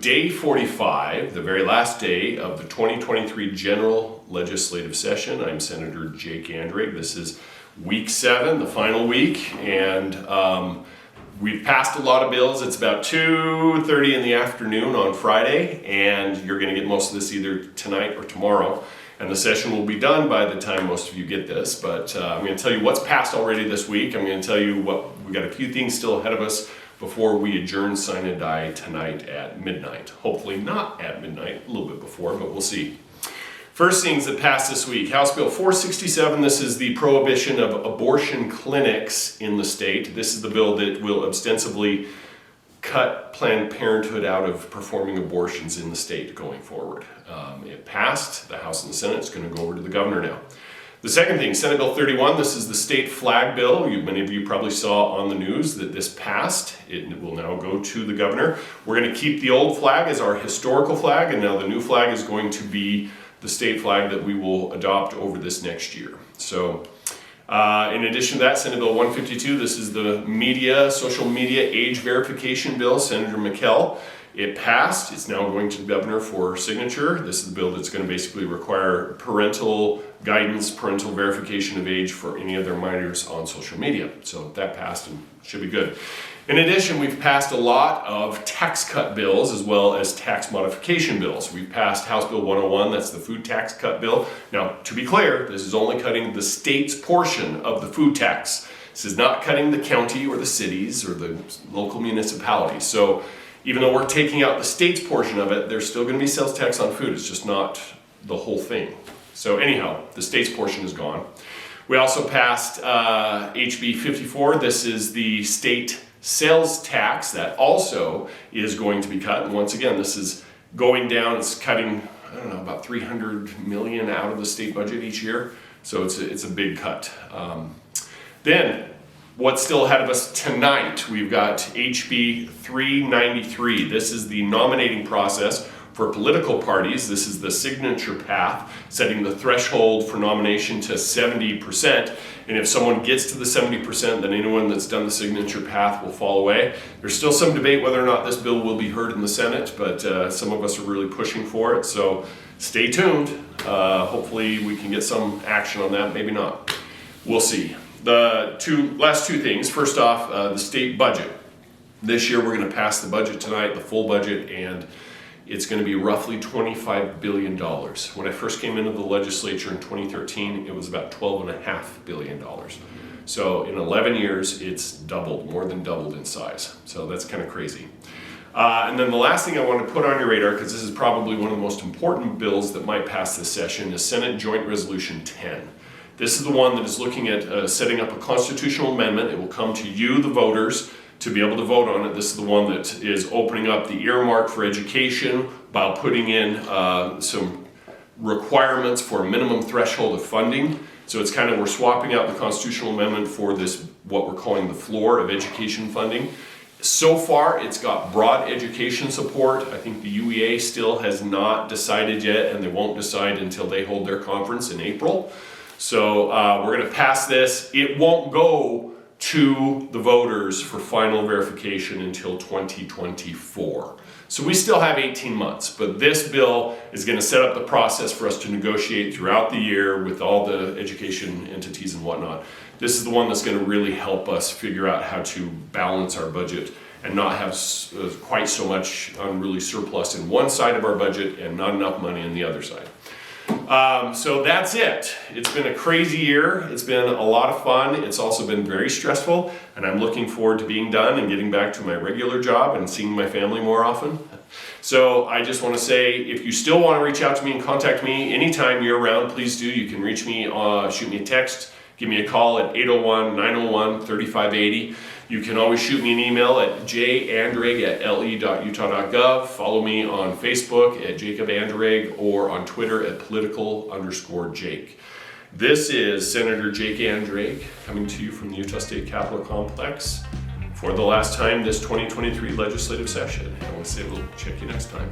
day 45, the very last day of the 2023 General Legislative Session. I'm Senator Jake Anderegg. This is week 7, the final week, and we've passed a lot of bills. It's about 2:30 in the afternoon on Friday, and you're going to get most of this either tonight or tomorrow. And the session will be done by the time most of you get this, but I'm going to tell you what's passed already this week. I'm going to tell you we got a few things still ahead of us before we adjourn sine and die tonight at midnight. Hopefully not at midnight, a little bit before, but we'll see. First things that passed this week, House Bill 467, this is the prohibition of abortion clinics in the state. This is the bill that will ostensibly cut Planned Parenthood out of performing abortions in the state going forward. It passed, the House and the Senate. It's going to go over to the governor now. The second thing, Senate Bill 31, this is the state flag bill. Many of you probably saw on the news that this passed. It will now go to the governor. We're going to keep the old flag as our historical flag, and now the new flag is going to be the state flag that we will adopt over this next year. So, in addition to that, Senate Bill 152, this is the social media age verification bill, Senator McKell. It passed. It's now going to the governor for signature. This is the bill that's going to basically require parental guidance, parental verification of age for any of their minors on social media. So that passed and should be good. In addition, we've passed a lot of tax cut bills as well as tax modification bills. We've passed House Bill 101, that's the food tax cut bill. Now, to be clear, this is only cutting the state's portion of the food tax. This is not cutting the county or the cities or the local municipalities. So even though we're taking out the state's portion of it, there's still going to be sales tax on food. It's just not the whole thing. So anyhow, the state's portion is gone. We also passed HB 54. This is the state sales tax that also is going to be cut. And once again, this is going down. It's cutting, about $300 million out of the state budget each year. So it's a big cut. Then, what's still ahead of us tonight, we've got HB 393. This is the nominating process for political parties. This is the signature path, setting the threshold for nomination to 70%. And if someone gets to the 70%, then anyone that's done the signature path will fall away. There's still some debate whether or not this bill will be heard in the Senate, but some of us are really pushing for it. So stay tuned. Hopefully we can get some action on that, maybe not. We'll see. The last two things. First off, the state budget. This year we're going to pass the budget tonight, the full budget, and it's going to be roughly $25 billion. When I first came into the legislature in 2013, it was about $12.5 billion. So in 11 years, it's doubled, more than doubled in size. So that's kind of crazy. And then the last thing I want to put on your radar, because this is probably one of the most important bills that might pass this session, is Senate Joint Resolution 10. This is the one that is looking at setting up a constitutional amendment. It will come to you, the voters, to be able to vote on it. This is the one that is opening up the earmark for education by putting in some requirements for a minimum threshold of funding. So it's we're swapping out the constitutional amendment for this, what we're calling the floor of education funding. So far, it's got broad education support. I think the UEA still has not decided yet, and they won't decide until they hold their conference in April. So we're going to pass this. It won't go to the voters for final verification until 2024. So we still have 18 months, but this bill is going to set up the process for us to negotiate throughout the year with all the education entities and whatnot. This is the one that's going to really help us figure out how to balance our budget and not have quite so much unruly surplus in one side of our budget and not enough money in the other side. So that's it. It's been a crazy year. It's been a lot of fun. It's also been very stressful, and I'm looking forward to being done and getting back to my regular job and seeing my family more often. So I just want to say, if you still want to reach out to me and contact me anytime you're around, please do. You can reach me, shoot me a text, give me a call at 801-901-3580. You can always shoot me an email at janderegg@le.utah.gov. Follow me on Facebook at Jacob Anderegg or on Twitter at political_Jake. This is Senator Jake Anderegg coming to you from the Utah State Capitol Complex for the last time this 2023 legislative session. And we'll say we'll check you next time.